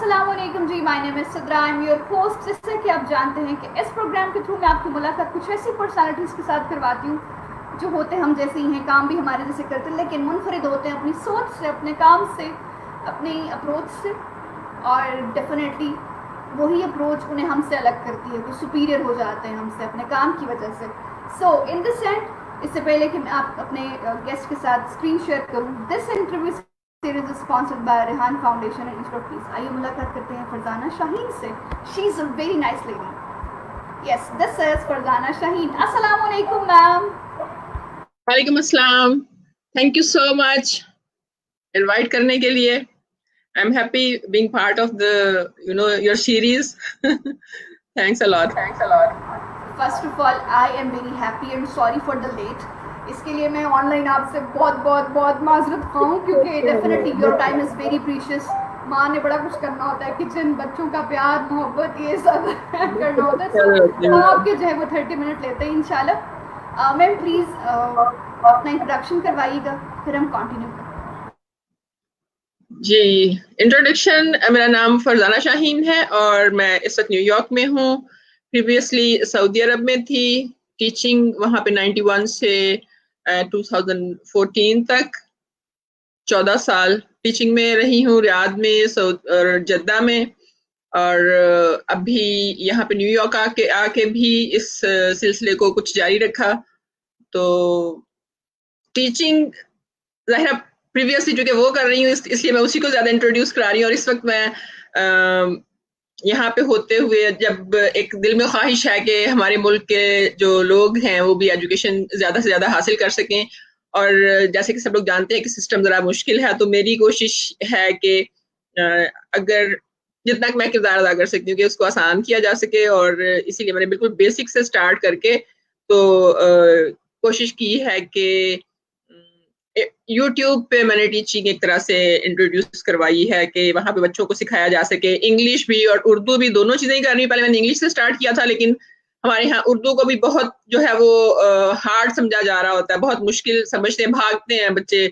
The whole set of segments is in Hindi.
अस्सलामुअलैकुम जी, my name is Sidra, I am your host. जैसे कि आप जानते हैं कि इस प्रोग्राम के थ्रू मैं आपकी मुलाकात कुछ ऐसी पर्सनालिटीज़ के साथ करवाती हूँ जो होते हम जैसे ही हैं, काम भी हमारे जैसे करते हैं, लेकिन मुनफरिद होते हैं अपनी सोच से, अपने काम से, अपनी अप्रोच से। और डेफिनेटली वही अप्रोच उन्हें हमसे अलग करती है, वो सुपीरियर हो जाते हैं हमसे अपने काम की वजह से। सो इन दिस एंड, इससे पहले कि मैं आप अपने गेस्ट के साथ स्क्रीन शेयर करूँ, this interview series is sponsored by Rehan foundation and institute of peace. आइए मुलाकात करते हैं फरजाना शाहीन से। She is a very nice lady. Yes, this is Farzana Shaheen. अस्सलाम वालेकुम मैम। वालेकुम अस्सलाम। Thank you so much invite करने के लिए। I am happy being part of the your series. Thanks a lot. First of all I am very happy and sorry for the late. इसके लिए मैं ऑनलाइन आपसे बहुत बहुत बहुत माजरत खाऊं, क्योंकि definitely your time is very precious. माँ ने बड़ा कुछ करना होता है, किचन, बच्चों का प्यार मोहब्बत, ये सब करना होता है। सो हम आपके जो है वो 30 मिनट लेते हैं इंशाल्लाह। मैम प्लीज़ अपना इंट्रोडक्शन करवाइएगा, फिर हम कंटिन्यू करें। जी, इंट्रोडक्शन, मेरा नाम फरजाना शाहीन है और मैं इस वक्त न्यूयॉर्क में हूँ। प्रीवियसली सऊदी अरब में थी, टीचिंग वहाँ पे 91 से 2014 तक 14 साल टीचिंग में रही हूँ, रियाद में और जद्दा में। और अभी यहाँ पे न्यूयॉर्क आके भी इस सिलसिले को कुछ जारी रखा। तो टीचिंग ज़ाहिर प्रीवियसली जो कि वो कर रही हूँ, इसलिए मैं उसी को ज़्यादा इंट्रोड्यूस करा रही हूँ। और इस वक्त मैं यहाँ पे होते हुए जब एक दिल में ख्वाहिश है कि हमारे मुल्क के जो लोग हैं वो भी एजुकेशन ज़्यादा से ज़्यादा हासिल कर सकें, और जैसे कि सब लोग जानते हैं कि सिस्टम ज़रा मुश्किल है, तो मेरी कोशिश है कि अगर जितना मैं किरदार अदा कर सकती हूँ कि उसको आसान किया जा सके। और इसीलिए मैंने बिल्कुल बेसिक से स्टार्ट करके तो कोशिश की है कि यूट्यूब पे मैंने टीचिंग एक तरह से इंट्रोड्यूस करवाई है कि वहाँ पे बच्चों को सिखाया जा सके, इंग्लिश भी और उर्दू भी, दोनों चीज़ें करनी। पहले मैंने इंग्लिश से स्टार्ट किया था, लेकिन हमारे यहाँ उर्दू को भी बहुत जो है वो हार्ड समझा जा रहा होता है, बहुत मुश्किल समझते हैं, भागते हैं बच्चे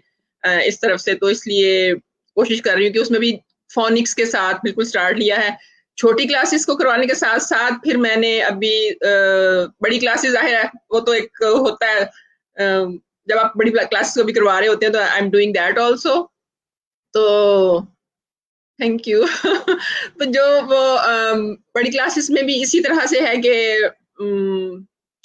इस तरफ से। तो इसलिए कोशिश कर रही हूँ कि उसमें भी फोनिक्स के साथ बिल्कुल स्टार्ट लिया है। छोटी क्लासेस को करवाने के साथ साथ फिर मैंने अभी बड़ी क्लासेस, जाहिर है वो तो एक होता है, जब आप बड़ी क्लासेस को भी करवा रहे होते हैं, तो I am doing that also. तो थैंक यू। तो जो वो बड़ी क्लासेस में भी इसी तरह से है कि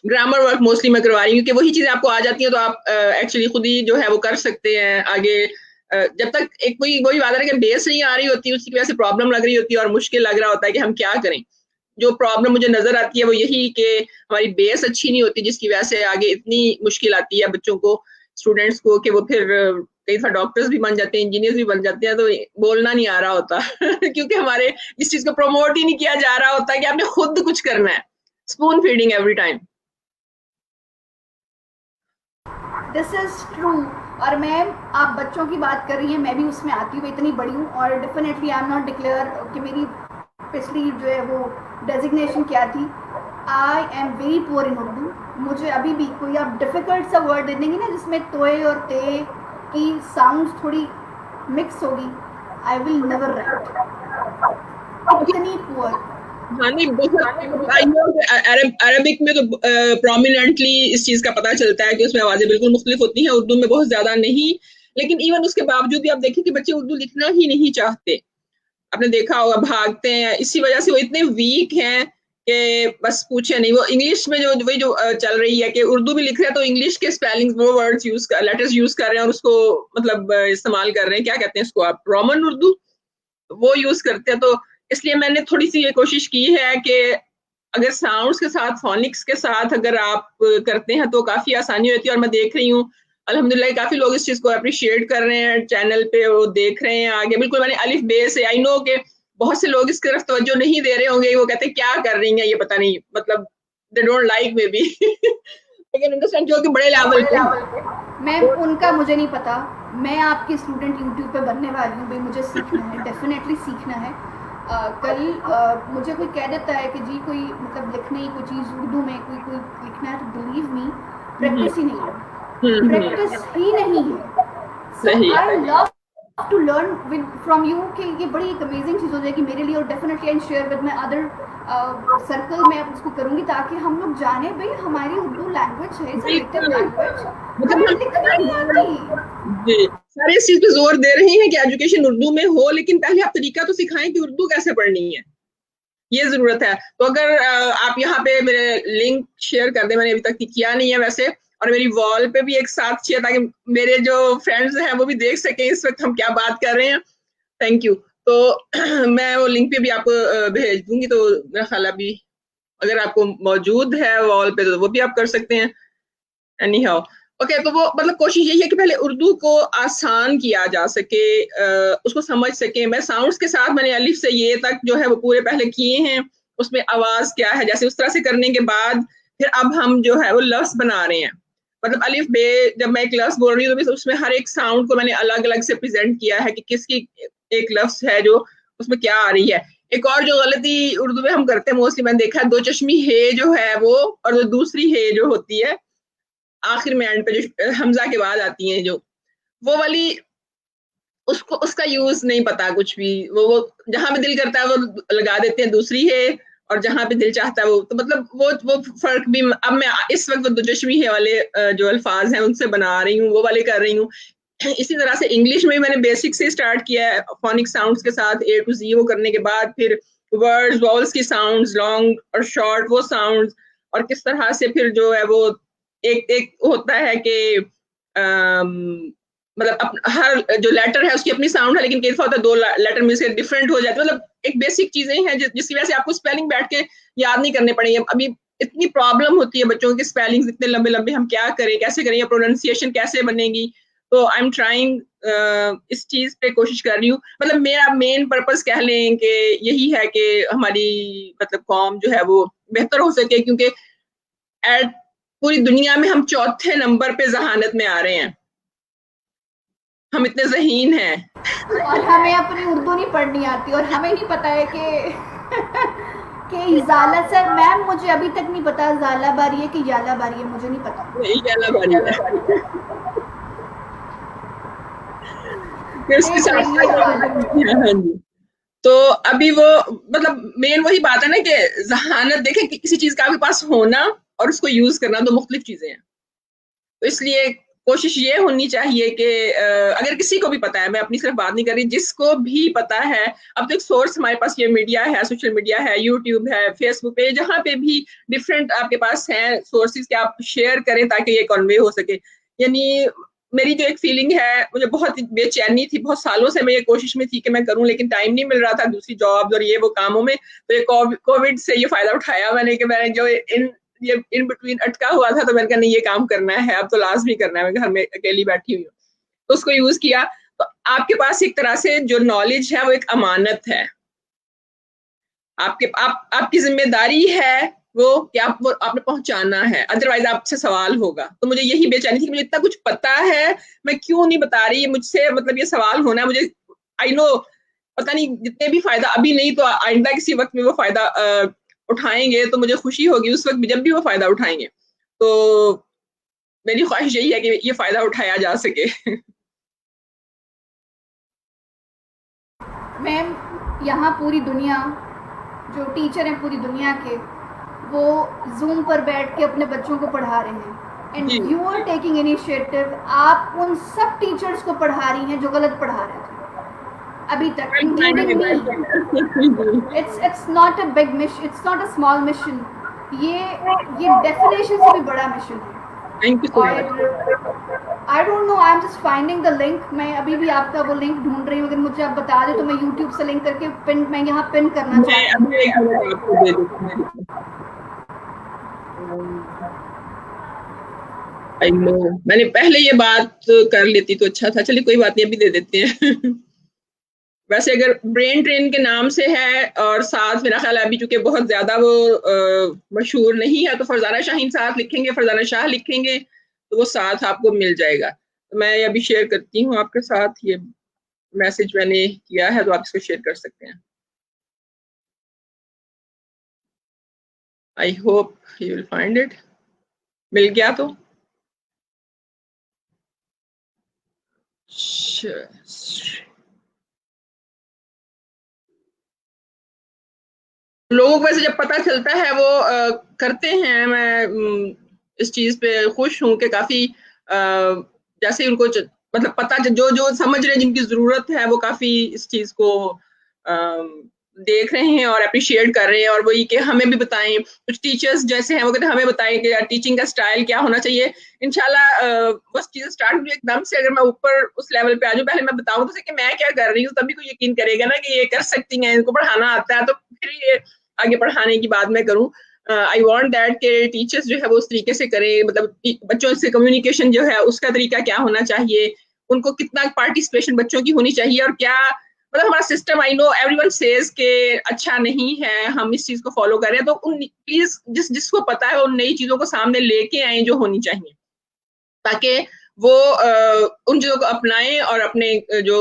ग्रामर वर्क मोस्टली मैं करवा रही हूँ, क्योंकि वही चीज़ें आपको आ जाती हैं तो आप एक्चुअली खुद ही जो है वो कर सकते हैं आगे। जब तक एक कोई वही बात है कि बेस नहीं आ रही होती, उसकी वजह से प्रॉब्लम लग रही होती है और मुश्किल लग रहा होता है कि हम क्या करें। जो प्रॉब्लम मुझे नजर आती है वो यही कि हमारी बेस अच्छी नहीं होती, जिसकी वजह से आगे इतनी मुश्किल आती है बच्चों को, स्टूडेंट्स को, कि वो फिर कई बार डॉक्टर्स भी बन जाते हैं, इंजीनियर्स भी बन जाते हैं, तो बोलना नहीं आ रहा होता क्योंकि हमारे इस चीज को प्रमोट ही नहीं किया जा रहा होता कि आपने खुद कुछ करना है। Spoon feeding every time. This is true. और मैम आप बच्चों की बात कर रही हैं, मैं भी उसमें आती हूँ, इतनी बड़ी हूँ। और definitely I am not declare कि मेरी पिछली जो है वो डेजिग्नेशन क्या थी। I am very poor in Urdu. मुझे अभी भी कोई आप डिफ़िकल्ट सा वर्ड दे देंगे ना जिसमें तोए और ते की साउंड्स थोड़ी मिक्स होगी, आई विल नेवर राइट। इतनी पुअर। हाँ नहीं, बहुत अरबिक में तो प्रोमिनेंटली इस चीज का पता चलता है कि उसमें आवाजें बिल्कुल मुख्तलिफ होती हैं, उर्दू में बहुत ज्यादा नहीं। लेकिन इवन उसके बावजूद भी आप देखें कि बच्चे उर्दू लिखना ही नहीं चाहते। आपने देखा होगा, भागते हैं, इसी वजह से वो इतने वीक हैं कि बस पूछे नहीं। वो इंग्लिश में जो वही जो चल रही है कि उर्दू भी लिख रहे हैं तो इंग्लिश के स्पेलिंग, वो वर्ड्स यूज कर, लेटर्स यूज कर रहे हैं और उसको मतलब इस्तेमाल कर रहे हैं, क्या कहते हैं इसको आप, रोमन उर्दू, वो यूज करते हैं। तो इसलिए मैंने थोड़ी सी ये कोशिश की है कि अगर साउंड्स के साथ, फोनिक्स के साथ अगर आप करते हैं तो काफी आसानी होती है। और मैं देख रही हूँ अल्हम्दुलिल्लाह काफी लोग इस चीज को अप्रिशिएट कर रहे हैं, चैनल पे वो देख रहे हैं आगे। बिल्कुल मैंने अलिफ बे से, आई नो के बहुत से लोग इसकी तरफ तवज्जो नहीं दे रहे होंगे, वो कहते हैं क्या कर रही हैं ये, पता नहीं, मतलब they don't like may be. लेकिन अंडरस्टैंड जो कि बड़े लेवल पे। मैम उनका मुझे नहीं पता। मैं आपकी स्टूडेंट यूट्यूब पे बनने वाली हूँ भाई, मुझे सीखना है, डेफिनेटली सीखना है। कल मुझे कोई कह देता है कि जी कोई मतलब लिखने ही कोई चीज़ उर्दू में कोई लिखना है, तो बिलीव मी प्रैक्टिस ही नहीं है, प्रैक्टिस ही नहीं है। सो सही। I love to learn with from you कि ये बड़ी एक अमेजिंग चीज़ हो जाएगी मेरे लिए, और definitely and share with my other circle में उसको करूँगी, ताकि हम लोग जाने भाई हमारी उर्दू लैंग्वेज है, इट्स नेटिव लैंग्वेज, हमें लिखना नहीं आती। जी, सारे इस चीज पे जोर दे रहे हैं कि एजुकेशन उर्दू में हो, लेकिन पहले आप तरीका तो सिखाएं कि उर्दू कैसे पढ़नी है, ये जरूरत है। तो अगर आप यहाँ पे मेरे लिंक शेयर कर दें, मैंने अभी तक किया नहीं है वैसे, और मेरी वॉल पे भी एक साथ शेयर, ताकि मेरे जो फ्रेंड्स हैं वो भी देख सकें इस वक्त हम क्या बात कर रहे हैं। Thank you. तो मैं वो लिंक पे भी आपको भेज दूंगी, तो मेरा ख्याल अभी अगर आपको मौजूद है वॉल पे तो वो भी आप कर सकते हैं। एनी हाउ, ओके, तो वो मतलब कोशिश यही है कि पहले उर्दू को आसान किया जा सके, उसको समझ सके। मैं साउंड्स के साथ मैंने अलिफ से ये तक जो है वो पूरे पहले किए हैं, उसमें आवाज क्या है, जैसे उस तरह से करने के बाद फिर अब हम जो है वो लफ्ज बना रहे हैं। मतलब अलिफ बे, जब मैं एक लफ्ज बोल रही हूँ तो उसमें हर एक साउंड को मैंने अलग अलग से प्रेजेंट किया है कि किसकी एक लफ्ज है जो उसमें क्या आ रही है। एक और जो गलती उर्दू में हम करते हैं मोस्टली, मैंने देखा है, दो चश्मी हे जो है वो, और जो दूसरी हे जो होती है आखिर में एंड पे जो हमजा के बाद आती हैं, जो वो वाली, उसको उसका यूज नहीं पता कुछ भी। वो जहां पे दिल करता है वो लगा देते हैं दूसरी है, और जहां पे दिल चाहता है वो, तो मतलब वो फर्क भी अब मैं इस वक्त दो चश्मी है वाले जो अल्फाज हैं उनसे बना रही हूँ, वो वाले कर रही हूँ। इसी तरह से इंग्लिश में मैंने बेसिक से स्टार्ट किया है, फोनिक साउंड्स के साथ ए टू जी, वो करने के बाद फिर वर्ड्स वॉवल्स की साउंड्स, लॉन्ग और शॉर्ट वो साउंड्स, और किस तरह से फिर जो है वो एक एक होता है कि मतलब हर जो लेटर है उसकी अपनी साउंड है, लेकिन कई होता है दो लेटर मिलकर डिफरेंट हो जाते हैं। मतलब एक बेसिक चीजें हैं जिसकी वजह से आपको स्पेलिंग बैठ के याद नहीं करने पड़ेंगे। अभी इतनी प्रॉब्लम होती है बच्चों के स्पेलिंग इतने लंबे लंबे, हम क्या करें, कैसे करें, या प्रोनाउंसिएशन कैसे बनेगी। तो आई एम ट्राइंग इस चीज पे कोशिश कर रही हूँ। मतलब मेरा मेन पर्पस कह लें कि यही है कि हमारी मतलब कौम जो है वो बेहतर हो सके, क्योंकि एट पूरी दुनिया में हम चौथे नंबर पे जहानत में आ रहे हैं, हम इतने ज़हीन हैं। और हमें अपनी उर्दू नहीं पढ़नी आती, और हमें नहीं पता है कि कि ज़ाला सर मैम, मुझे अभी तक नहीं पता ज़ाला बारी है कि याला बारी है, मुझे नहीं पता। यही कहना बारी है। फिर उसके देख साथ रही है हाल। हाँ जी। तो अभी वो मतलब मेन वही बात है ना कि जहानत देखें कि किसी चीज का आपके पास होना और उसको यूज करना दो मुख्तलिफ चीजें हैं। तो इसलिए कोशिश ये होनी चाहिए कि अगर किसी को भी पता है, मैं अपनी सिर्फ बात नहीं कर रही, जिसको भी पता है, अब तो एक सोर्स हमारे पास ये मीडिया है, सोशल मीडिया है, यूट्यूब है, फेसबुक पे, जहाँ पे भी डिफरेंट आपके पास हैं सोर्सेज के, आप शेयर करें ताकि ये कन्वे हो सके। यानी मेरी जो एक फीलिंग है, मुझे बहुत बेचैनी थी, बहुत सालों से मैं ये कोशिश में थी कि मैं करूं, लेकिन टाइम नहीं मिल रहा था दूसरी जॉब और ये वो कामों में। तो ये कोविड से ये फायदा उठाया मैंने कि मैंने जो ये इन बिटवीन अटका हुआ था, तो मैंने कहा नहीं ये काम करना है, अब तो लाजमी करना है, मैं घर में अकेली बैठी हुई हूँ, तो उसको यूज किया। तो आपके पास एक तरह से जो नॉलेज है वो एक अमानत है, आपकी जिम्मेदारी है वो कि आप वो आपने पहुंचाना है, अदरवाइज आपसे सवाल होगा। तो मुझे यही बेचैनी थी कि मुझे इतना कुछ पता है, मैं क्यों नहीं बता रही, मुझसे मतलब ये सवाल होना है मुझे। आई नो, पता नहीं जितने भी फायदा अभी नहीं तो आइंदा किसी वक्त में वो फायदा उठाएंगे, तो मुझे खुशी होगी उस वक्त भी जब भी वो फायदा उठाएंगे। तो मेरी ख्वाहिश यही है कि ये फायदा उठाया जा सके। मैम, यहाँ पूरी दुनिया, जो टीचर हैं पूरी दुनिया के, वो जूम पर बैठ के अपने बच्चों को पढ़ा रहे हैं, जी, and you are taking initiative. आप उन सब टीचर्स को पढ़ा रही हैं जो गलत पढ़ा रहे थे अभी तक, I'm trying including my me. best. It's not a big mission, it's not a small mission, ये डेफिनेशन से भी बड़ा मिशन है। Thank you so much. और I don't know, I am just finding the link. मैं अभी भी आपका वो लिंक ढूंढ रही हूँ, अगर मुझे आप बता दें तो मैं यूट्यूब से लिंक करके पिन, मैं यहाँ पिन करना मैं चाहती अभी एक हूँ। मिनट आपको दे देती हूँ। आई नो, मैंने पहले ये बात कर लेती तो अच्छा था, चलिए कोई बात नहीं, अभी दे देते हैं। वैसे अगर ब्रेन ट्रेन के नाम से है और साथ मेरा ख्याल है अभी चूंकि बहुत ज्यादा वो मशहूर नहीं है, तो फरजाना शाहीन साथ लिखेंगे, फरजाना शाह लिखेंगे तो वो साथ आपको मिल जाएगा। तो मैं अभी शेयर करती हूँ आपके साथ, ये मैसेज मैंने किया है, तो आप इसको शेयर कर सकते हैं। I hope you will find it. मिल गया तो लोगों को वैसे जब पता चलता है वो करते हैं। मैं इस चीज पे खुश हूँ कि काफी जैसे उनको मतलब पता जो जो समझ रहे हैं, जिनकी जरूरत है, वो काफी इस चीज को देख रहे हैं और अप्रिशिएट कर रहे हैं, और वही कि हमें भी बताएं। कुछ टीचर्स जैसे हैं वो कहते हैं हमें बताएं कि यार टीचिंग का स्टाइल क्या होना चाहिए। इंशाल्लाह बस चीजें स्टार्ट हुई एकदम से, अगर मैं ऊपर उस लेवल पे आ जाऊं, पहले मैं बताऊं तो कि मैं क्या कर रही हूँ, तभी कोई यकीन करेगा ना कि ये कर सकती हैं, इनको पढ़ाना आता है, तो फिर ये आगे पढ़ाने की बात मैं करूँ। आई वॉन्ट दैट के टीचर्स जो है वो उस तरीके से करें, मतलब बच्चों से कम्युनिकेशन जो है उसका तरीका क्या होना चाहिए, उनको कितना पार्टिसिपेशन बच्चों की होनी चाहिए, और क्या मतलब हमारा system, I know everyone says के अच्छा नहीं है, हम इस चीज को फॉलो कर रहे हैं, तो उन प्लीज जिसको पता है उन नई चीजों को सामने लेके आए जो होनी चाहिए, ताकि वो उन चीजों को अपनाएं और अपने जो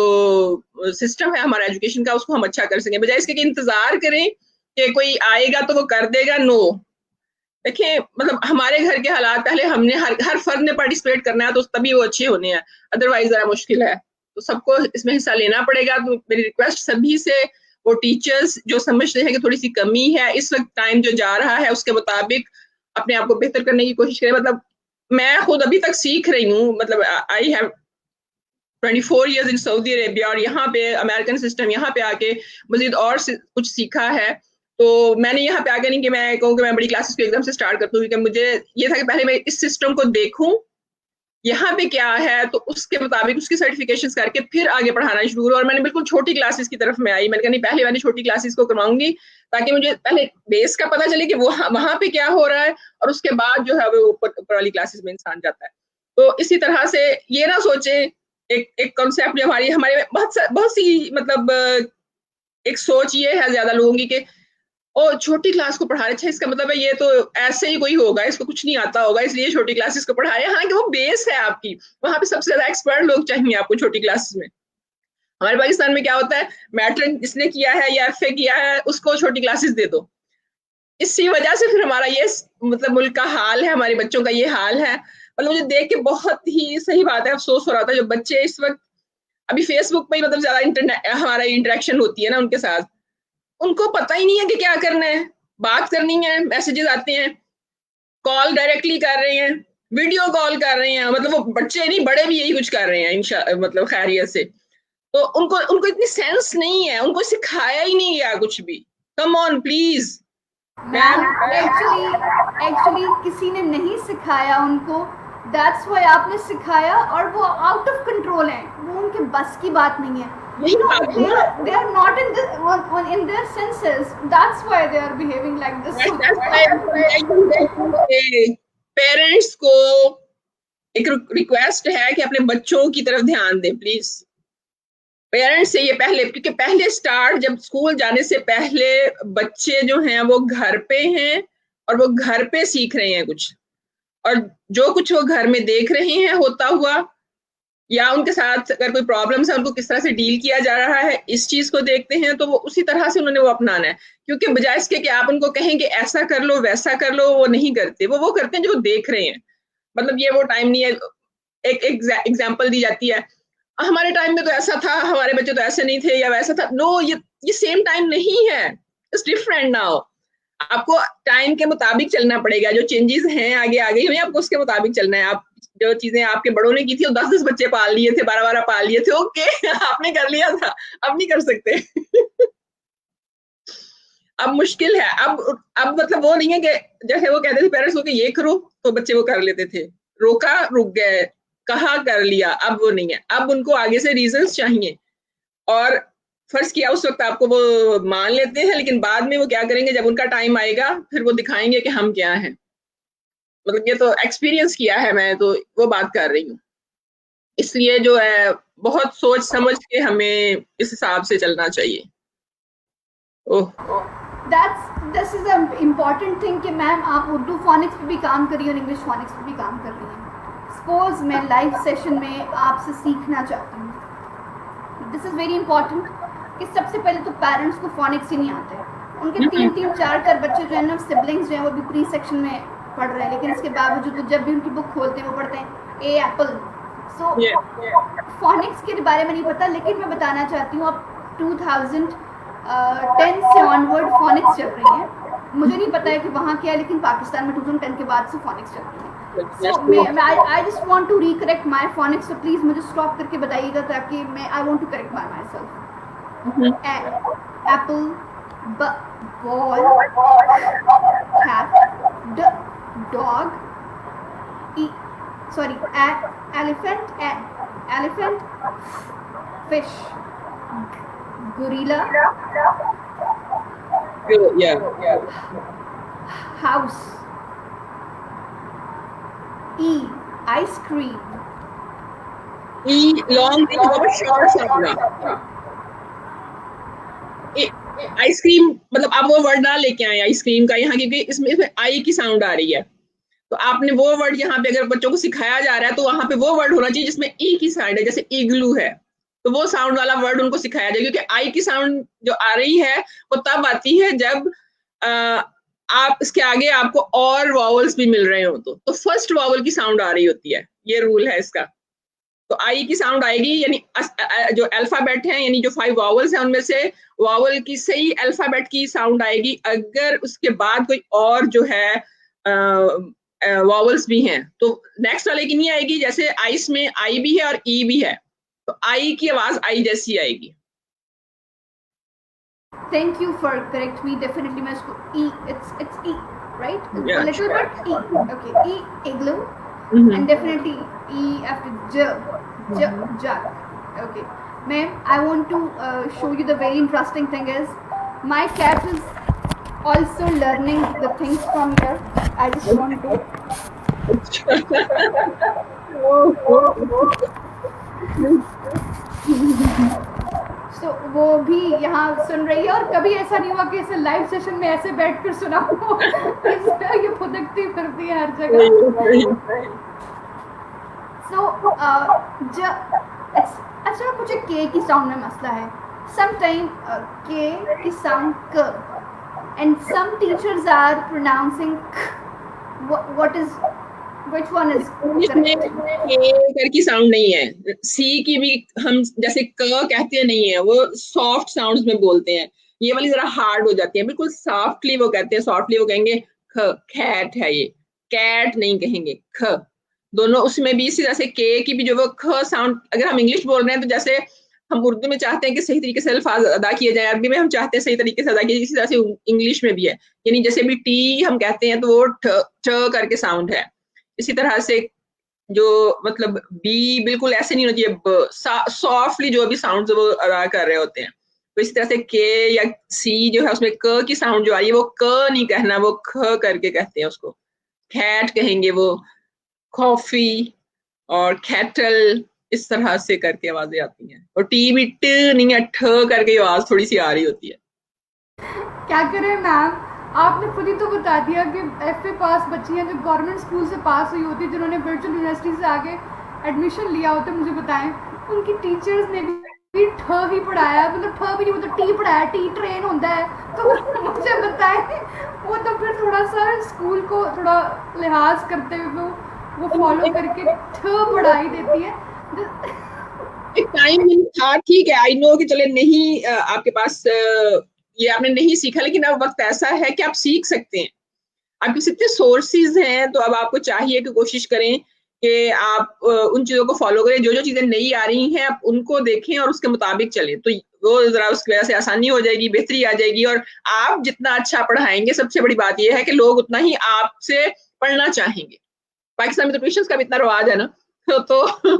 सिस्टम है हमारा एजुकेशन का उसको हम अच्छा कर सकें, बजाय इसके कि इंतजार करें कि कोई आएगा तो वो कर देगा। नो, देखिए मतलब हमारे घर के हालात, पहले हमने हर फर्द ने पार्टिसिपेट करना है तो तभी वो अच्छे होने हैं, अदरवाइज जरा मुश्किल है। तो सबको इसमें हिस्सा लेना पड़ेगा। तो मेरी रिक्वेस्ट सभी से, वो टीचर्स जो समझते हैं कि थोड़ी सी कमी है इस वक्त, टाइम जो जा रहा है उसके मुताबिक अपने आप को बेहतर करने की कोशिश करें। मतलब मैं खुद अभी तक सीख रही हूँ, मतलब I have 24 years in Saudi Arabia, और यहाँ पे अमेरिकन सिस्टम, यहाँ पे आके मजीद और कुछ सीखा है। तो मैंने यहाँ पे आके नहीं कि मैं कहूँ कि मैं बड़ी क्लासेस को एकदम से स्टार्ट कर दूँ, क्योंकि मुझे ये था कि पहले मैं इस सिस्टम को देखूं यहाँ पे क्या है, तो उसके मुताबिक उसकी सर्टिफिकेशन करके फिर आगे पढ़ाना शुरू करूँ। और मैंने बिल्कुल छोटी क्लासेस की तरफ में आई, मैंने कहा नहीं पहले मैंने छोटी क्लासेस को करवाऊंगी, ताकि मुझे पहले बेस का पता चले कि वो वहां पे क्या हो रहा है, और उसके बाद जो है वो ऊपर वाली क्लासेस में इंसान जाता है। तो इसी तरह से ये ना सोचे, एक कॉन्सेप्ट जो हमारी हमारे बहुत सी मतलब एक सोच ये है ज्यादा लोगों की कि ओ छोटी क्लास को पढ़ा रहे, अच्छा इसका मतलब है ये तो ऐसे ही कोई होगा, इसको कुछ नहीं आता होगा इसलिए छोटी क्लासेस को पढ़ा रहे हैं। हालांकि वो बेस है आपकी, वहां पे सबसे ज्यादा एक्सपर्ट लोग चाहिए आपको छोटी क्लासेस में। हमारे पाकिस्तान में क्या होता है, मैट्रिक जिसने किया है या एफए किया है उसको छोटी क्लासेस दे दो। इसी वजह से फिर हमारा ये मतलब मुल्क का हाल है, हमारे बच्चों का ये हाल है। मतलब मुझे देख के बहुत ही सही बात है, अफसोस हो रहा था जो बच्चे इस वक्त अभी फेसबुक पे ही मतलब ज्यादा इंटरनेट हमारा इंटरेक्शन होती है ना उनके साथ, उनको पता ही नहीं है कि क्या करना है, बात करनी है, मैसेजेस आते हैं, कॉल डायरेक्टली कर रहे हैं, वीडियो कॉल कर रहे हैं, मतलब वो बच्चे नहीं बड़े भी यही कुछ कर रहे हैं मतलब खैरियत से। तो उनको उनको इतनी सेंस नहीं है, उनको सिखाया ही नहीं गया कुछ भी। Come on please ma'am. Actually किसी ने नहीं सिखाया उनको, दैट्स वाई आपने सिखाया, और वो आउट ऑफ कंट्रोल है, वो उनके बस की बात नहीं है। यही बात है ना, they are not in their senses, that's why they are behaving like this. Parents को एक रिक्वेस्ट है कि अपने बच्चों की तरफ ध्यान दें प्लीज। पेरेंट्स से ये पहले, क्योंकि पहले स्टार्ट जब स्कूल जाने से पहले बच्चे जो हैं वो घर पे हैं और वो घर पे सीख रहे हैं कुछ, और जो कुछ वो घर में देख रहे हैं होता हुआ, या उनके साथ अगर कोई प्रॉब्लम्स है उनको किस तरह से डील किया जा रहा है, इस चीज को देखते हैं, तो वो उसी तरह से उन्होंने वो अपनाना है। क्योंकि बजाय इसके कि आप उनको कहें कि ऐसा कर लो वैसा कर लो, वो नहीं करते, वो करते हैं जो देख रहे हैं। मतलब ये वो टाइम नहीं है। एक एग्जाम्पल दी जाती है, हमारे टाइम में तो ऐसा था, हमारे बच्चे तो ऐसे नहीं थे, या वैसा था। नो, ये सेम टाइम नहीं है, इट्स डिफरेंट नाउ। आपको टाइम के मुताबिक चलना पड़ेगा, जो चेंजेस हैं आगे आ गई हुई, आपको उसके मुताबिक चलना है। आप जो चीजें आपके बड़ों ने की थी, वो 10-10 बच्चे पाल लिए थे, 12-12 पाल लिए थे, ओके आपने कर लिया था, अब नहीं कर सकते अब मुश्किल है। अब मतलब वो नहीं है कि जैसे वो कहते थे पेरेंट्स को कि ये करो, तो बच्चे वो कर लेते थे, रोका रुक गए, कहा कर लिया, अब वो नहीं है। अब उनको आगे से रीजंस चाहिए, और फर्ज किया उस वक्त आपको वो मान लेते हैं, लेकिन बाद में वो क्या करेंगे, जब उनका टाइम आएगा फिर वो दिखाएंगे कि हम क्या हैं। मतलब ये तो एक्सपीरियंस किया है मैं, तो वो बात कर रही हूँ। इसलिए जो है बहुत सोच समझ के हमें इस हिसाब से चलना चाहिए। Oh, this is a important thing कि मैम आप उर्दू फोनिक्स पे भी काम कर रही हो और इंग्लिश फोनिक्स पे भी काम कर रही हैं। सपोज मैं लाइव सेशन में आपसे सीखना चाहती हूँ, दिस इज़ वेरी इंपॉर्टेंट कि सबसे पहले तो पेरेंट्स को फोनिक्स ही नहीं आते हैं, उनके 3-3, 4 बच्चे जो है ना, सिबलिंग्स जो हैं वो भी प्री सेक्शन में पढ़ रहे हैं, लेकिन इसके बावजूद तो जब भी उनकी बुक खोलते हैं वो पढ़ते हैं ए एप्पल। सो फोनिक्स के बारे में नहीं पता, लेकिन मैं बताना चाहती हूँ, अब 10 से ऑनवर्ड फोनिक्स चल रही हैं। मुझे नहीं पता है कि वहाँ क्या है, लेकिन पाकिस्तान में 2010 के बाद से फोनिक्स चल रही है। So I just want to recorrect my phonics, तो प्लीज मुझे स्टॉप करके बताइएगा ताकि मैं I want to correct myself. Apple, ball, cat, dog, sorry, elephant, fish, gorilla, house, ice cream, long short ice cream, मतलब आप वो वर्ड ना लेके आए आइसक्रीम का यहाँ, क्योंकि इसमें आई की साउंड आ रही है, तो आपने वो वर्ड यहाँ पे अगर बच्चों को सिखाया जा रहा है तो वहां पे वो वर्ड होना चाहिए जिसमें ई की साउंड है, जैसे इग्लू है तो वो साउंड वाला वर्ड उनको सिखाया जाए, क्योंकि आई की साउंड जो आ रही है वो तब आती है जब आप इसके आगे आपको और वॉवल्स भी मिल रहे हो, तो फर्स्ट वॉवल की साउंड आ रही होती है, ये रूल है इसका। तो आई की साउंड आएगी, यानी जो अल्फाबेट है, यानी जो 5 वॉवल्स हैं उनमें से वॉवल की सही अल्फाबेट की साउंड आएगी, अगर उसके बाद कोई और जो है वॉवल्स भी हैं तो नेक्स्ट वाले की नहीं आएगी। जैसे आइस में आई भी है और ई भी है, तो आई की आवाज आई जैसी आएगी। Thank you for correct me. Definitely, मैं इसको E. It's E, right? Yeah, a little sure. bit E. Okay, E, igloo, and definitely E after jug. Okay, ma'am, I want to show you the very interesting thing is my cat is also learning the things from here. I just want to. So, वो भी यहाँ सुन रही है, और कभी ऐसा नहीं हुआ कि इसे लाइव सेशन में ऐसे बैठकर सुना हो। ये फुदकती फिरती है हर जगह। So, अच्छा मुझे के की साउंड में मसला है। Sometimes के की साउंड क, and some teachers are pronouncing k. What is, which one is correct? कर की साउंड नहीं है, सी की भी हम जैसे क कहते हैं नहीं है, वो सॉफ्ट साउंड्स में बोलते हैं, ये वाली जरा हार्ड हो जाती है, बिल्कुल सॉफ्टली वो कहते हैं, सॉफ्टली वो कहेंगे ख, खैट है ये, कैट नहीं कहेंगे, ख। दोनों उसमें भी इसी तरह से के की भी जो वो ख साउंड, अगर हम इंग्लिश बोल रहे हैं तो जैसे हम उर्दू में चाहते हैं कि सही तरीके से अल्फाज अदा किए जाए, अरबी में हम चाहते हैं सही तरीके से अदा किए, इसी तरह से इंग्लिश में भी है, यानी जैसे भी टी हम कहते हैं तो वो ठ करके साउंड है, इसी तरह से जो मतलब बी बिल्कुल ऐसे नहीं होना चाहिए, सॉफ्टली जो भी साउंड वो अदा कर रहे होते हैं, तो इस तरह से के या सी जो है उसमें क की साउंड जो आ रही है वो क नहीं कहना, वो ख करके कहते हैं उसको, कैट कहेंगे वो, कॉफी और कैटल, इस तरह से करके आवाजें आती हैं, और टी भी ट नहीं है, ठ करके आवाज थोड़ी सी आ रही होती है। क्या करें मैम, आपने खुद ही तो बता दिया कि एफए पास बच्ची हैं जो गवर्नमेंट स्कूल से पास हुई होती है, जिन्होंने वर्चुअल यूनिवर्सिटी से आगे एडमिशन लिया होता है, मुझे बताएं उनकी टीचर्स ने भी ठ ही पढ़ाया, मतलब ठ भी नहीं, मतलब टी पढ़ाया, टी ट्रेन होता है, तो मुझे बताएं वो तो फिर थोड़ा सा स्कूल को थोड़ा लिहाज करते हुए वो फॉलो करके ठ पढ़ाई देती है। एक टाइम था, ठीक है, आई नो कि चले नहीं आपके पास ये आपने नहीं सीखा, लेकिन अब वक्त ऐसा है कि आप सीख सकते हैं, आपके जितने सोर्सेज हैं, तो अब आपको चाहिए कि कोशिश करें कि आप उन चीजों को फॉलो करें, जो जो चीजें नई आ रही हैं आप उनको देखें और उसके मुताबिक चलें, तो वो जरा उसकी वजह से आसानी हो जाएगी, बेहतरी आ जाएगी, और आप जितना अच्छा पढ़ाएंगे, सबसे बड़ी बात यह है कि लोग उतना ही आपसे पढ़ना चाहेंगे। पाकिस्तान में तो ट्यूशन का भी इतना रवाज है ना, तो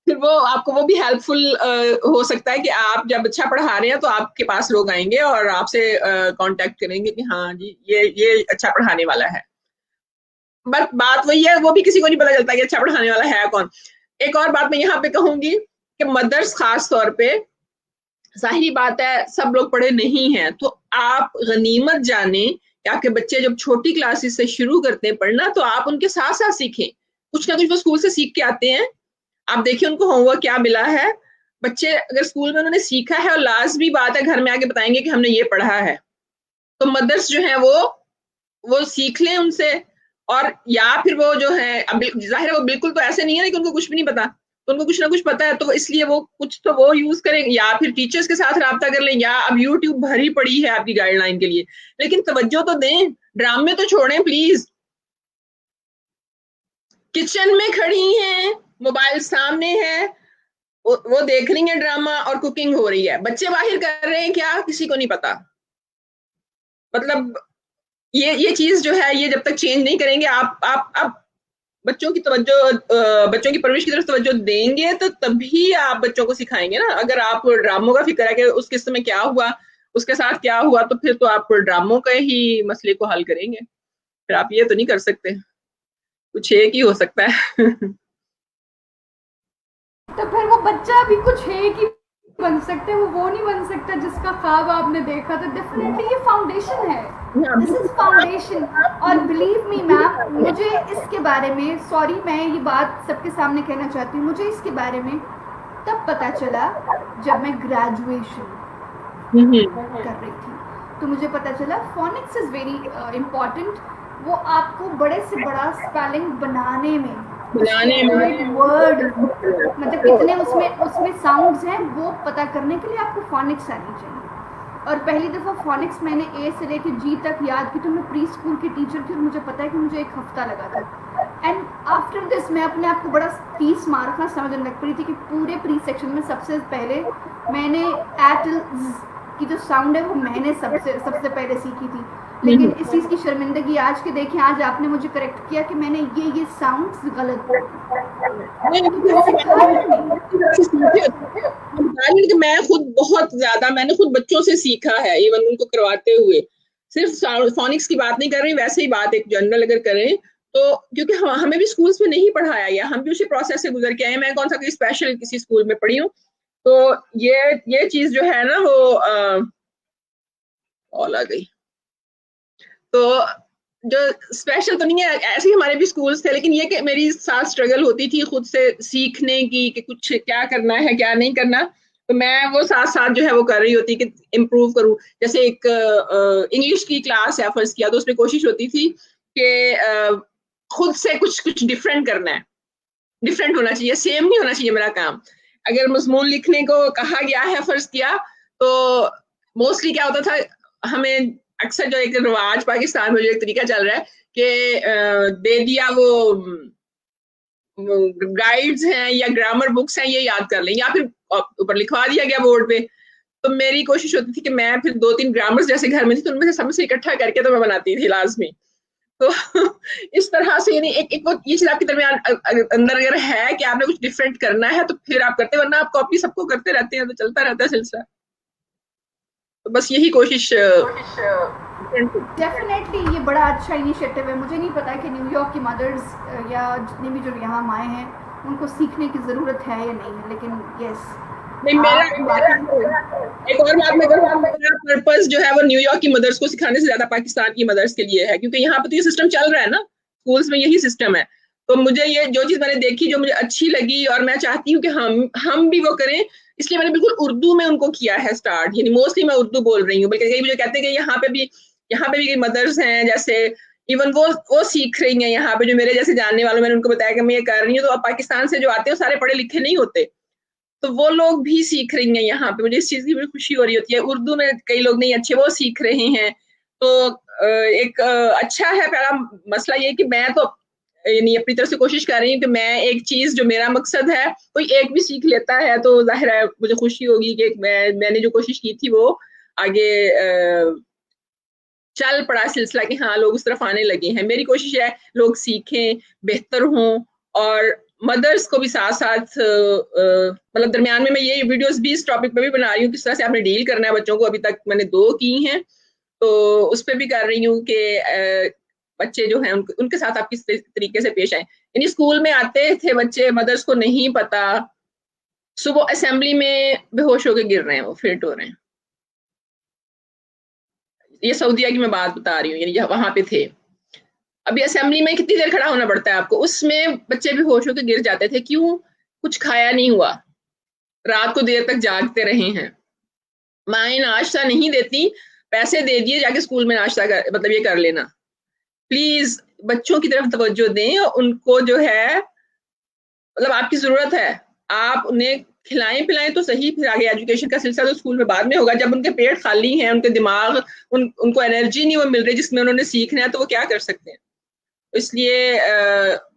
फिर वो आपको वो भी हेल्पफुल हो सकता है कि आप जब अच्छा पढ़ा रहे हैं तो आपके पास लोग आएंगे और आपसे कांटेक्ट करेंगे कि हाँ जी ये अच्छा पढ़ाने वाला है, बट बात वही है, वो भी किसी को नहीं पता चलता कि अच्छा पढ़ाने वाला है कौन। एक और बात मैं यहाँ पे कहूंगी कि मदर्स खास तौर पे, जाहिर बात है सब लोग पढ़े नहीं हैं, तो आप गनीमत जाने कि आपके बच्चे जब छोटी क्लासेस से शुरू करते हैं पढ़ना, तो आप उनके साथ साथ सीखें, कुछ ना कुछ वो स्कूल से सीख के आते हैं, आप देखिए उनको होमवर्क क्या मिला है, बच्चे अगर स्कूल में उन्होंने सीखा है और लाजमी बात है घर में आके बताएंगे कि हमने ये पढ़ा है, तो मदर्स जो है वो सीख लें उनसे, और या फिर वो जो है अब जाहिर है वो बिल्कुल तो ऐसे नहीं है कि उनको कुछ भी नहीं पता, तो उनको कुछ ना कुछ पता है, तो इसलिए वो कुछ तो वो यूज करेंगे, या फिर टीचर्स के साथ राब्ता कर लें, या अब यूट्यूब भरी पड़ी है आपकी गाइडलाइन के लिए, लेकिन तवज्जो तो दें, ड्रामे तो छोड़ें प्लीज। किचन में खड़ी हैं, मोबाइल सामने है, वो देख रही है ड्रामा और कुकिंग हो रही है, बच्चे बाहर कर रहे हैं क्या किसी को नहीं पता। मतलब ये चीज जो है, ये जब तक चेंज नहीं करेंगे, आप बच्चों की तवज्जो, बच्चों की परवरिश की तरफ तवज्जो देंगे तो तभी आप बच्चों को सिखाएंगे ना। अगर आप ड्रामों का फिक्र है कि उस किस्से में क्या हुआ, उसके साथ क्या हुआ, तो फिर तो आप ड्रामों के ही मसले को हल करेंगे, फिर आप ये तो नहीं कर सकते। कुछ एक ही हो सकता है। तो फिर वो बच्चा भी कुछ है कि बन सकते, वो नहीं बन सकता जिसका ख्वाब आपने देखा। तो डेफिनेटली ये फाउंडेशन है, दिस इज फाउंडेशन। और बिलीव मी मैम, मुझे इसके बारे में, सॉरी मैं ये बात सबके सामने कहना चाहती हूँ, मुझे इसके बारे में तब पता चला जब मैं ग्रेजुएशन कर रही थी। तो मुझे पता चला फोनिक्स इज वेरी इम्पॉर्टेंट। वो आपको बड़े से बड़ा स्पेलिंग बनाने में वर्ड, मतलब कितने उसमें साउंड्स हैं, वो पता करने के लिए आपको फोनिक्स आनी चाहिए। और पहली दफ़ा फोनिक्स मैंने ए से लेकर जी तक याद की, तो मैं प्री स्कूल की टीचर थी और मुझे पता है कि मुझे 1 हफ्ता लगा था। एंड आफ्टर दिस मैं अपने आप को बड़ा 30 मार का समझने लग पड़ी थी कि पूरे प्री सेक्शन में सबसे पहले मैंने एटल की जो साउंड है वो मैंने सबसे पहले सीखी थी। लेकिन इस चीज़ की शर्मिंदगी आज के देखें, आज आपने मुझे करेक्ट किया कि मैंने ये साउंड्स गलत मैं खुद बहुत ज्यादा, मैंने खुद बच्चों से सीखा है, इवन उनको करवाते हुए। सिर्फ फोनिक्स की बात नहीं कर रही, वैसे ही बात एक जनरल अगर करें तो, क्योंकि हमें भी स्कूल्स में नहीं पढ़ाया गया, हम भी उसी प्रोसेस से गुजर के आए। मैं कौन सा कोई स्पेशल किसी स्कूल में पढ़ी हूँ, तो ये चीज जो है ना वो ऑल आ गई, तो जो स्पेशल तो नहीं है, ऐसे ही हमारे भी स्कूल्स थे, लेकिन ये कि मेरी साथ स्ट्रगल होती थी खुद से सीखने की कि कुछ क्या करना है क्या नहीं करना, तो मैं वो साथ साथ जो है वो कर रही होती कि इम्प्रूव करूं। जैसे एक इंग्लिश की क्लास है फर्स्ट किया, तो उसमें कोशिश होती थी कि खुद से कुछ डिफरेंट करना है, डिफरेंट होना चाहिए, सेम नहीं होना चाहिए मेरा काम। अगर मजमून लिखने को कहा गया है फर्ज किया, तो मोस्टली क्या होता था, हमें अक्सर जो एक रिवाज पाकिस्तान में जो एक तरीका चल रहा है कि दे दिया वो गाइड्स हैं या ग्रामर बुक्स हैं, ये याद कर लें, या फिर ऊपर लिखवा दिया गया बोर्ड पे। तो मेरी कोशिश होती थी कि मैं फिर 2-3 ग्रामर्स जैसे घर में थी, तो उनमें से सबसे इकट्ठा करके तो मैं बनाती थी लाजमी। तो इस तरह से, यानी एक वो ये चीज आपके दरमियान अंदर अगर है कि आपने कुछ डिफरेंट करना है तो फिर आप करते, वरना आप कॉपी सबको करते रहते हैं तो चलता रहता है सिलसिला। तो बस यही कोशिश। डेफिनेटली ये बड़ा अच्छा इनिशिएटिव है। मुझे नहीं पता कि न्यूयॉर्क की मदर्स या जितने भी जो यहाँ माएँ हैं उनको सीखने की ज़रूरत है या नहीं है, लेकिन यस नहीं, मेरा एक और बात मैं करूँ, मेरा पर्पस जो है वो न्यूयॉर्क की मदर्स को सिखाने से ज्यादा पाकिस्तान की मदर्स के लिए है, क्योंकि यहाँ पे तो ये सिस्टम चल रहा है ना, स्कूल्स में यही सिस्टम है। तो मुझे ये जो चीज मैंने देखी, जो मुझे अच्छी लगी, और मैं चाहती हूँ कि हम भी वो करें, इसलिए मैंने बिल्कुल उर्दू में उनको किया है स्टार्ट। यानी मोस्टली मैं उर्दू बोल रही हूँ, बल्कि कई मुझे कहते हैं कि यहाँ पे भी मदर्स हैं, जैसे इवन वो सीख रही हैं यहाँ पे, जो मेरे जैसे जानने वालों, मैंने उनको बताया कि मैं ये कर रही हूँ। तो अब पाकिस्तान से जो आते हैं वो सारे पढ़े लिखे नहीं होते, तो वो लोग भी सीख रही हैं यहाँ पे। मुझे इस चीज की बड़ी खुशी हो रही होती है। उर्दू में कई लोग नहीं अच्छे, वो सीख रहे हैं। तो एक अच्छा है। पहला मसला ये कि मैं तो यानी अपनी तरफ से कोशिश कर रही हूँ कि मैं एक चीज जो मेरा मकसद है, कोई एक भी सीख लेता है तो जाहिर है मुझे खुशी होगी कि मैंने जो कोशिश की थी वो आगे चल पड़ा सिलसिला, कि हाँ लोग उस तरफ आने लगे हैं। मेरी कोशिश है लोग सीखें, बेहतर हों, और मदर्स को भी साथ साथ मतलब दरमियान में मैं ये वीडियोस भी इस टॉपिक पे भी बना रही हूँ, किस तरह से आपने डील करना है बच्चों को। अभी तक मैंने 2 की हैं, तो उस पर भी कर रही हूँ कि बच्चे जो हैं उनके साथ आप किस तरीके से पेश आए। यानी स्कूल में आते थे बच्चे, मदर्स को नहीं पता, सुबह असेंबली में बेहोश होकर गिर रहे हैं, वो फिट हो रहे हैं। ये सऊदीया की मैं बात बता रही हूँ, यानी वहां पे थे। अभी असेंबली में कितनी देर खड़ा होना पड़ता है आपको, उसमें बच्चे भी होश होकर गिर जाते थे। क्यों? कुछ खाया नहीं हुआ, रात को देर तक जागते रहे हैं, माएँ नाश्ता नहीं देती, पैसे दे दिए जाके स्कूल में नाश्ता कर, मतलब ये कर लेना। प्लीज बच्चों की तरफ तवज्जो दें, उनको जो है मतलब आपकी जरूरत है। आप उन्हें खिलाएं पिलाएं तो सही, फिर आगे एजुकेशन का सिलसिला तो स्कूल में बाद में होगा। जब उनके पेट खाली हैं, उनके दिमाग उनको एनर्जी नहीं वो मिल रही जिसमें उन्होंने सीखना है, तो वो क्या कर सकते हैं। इसलिए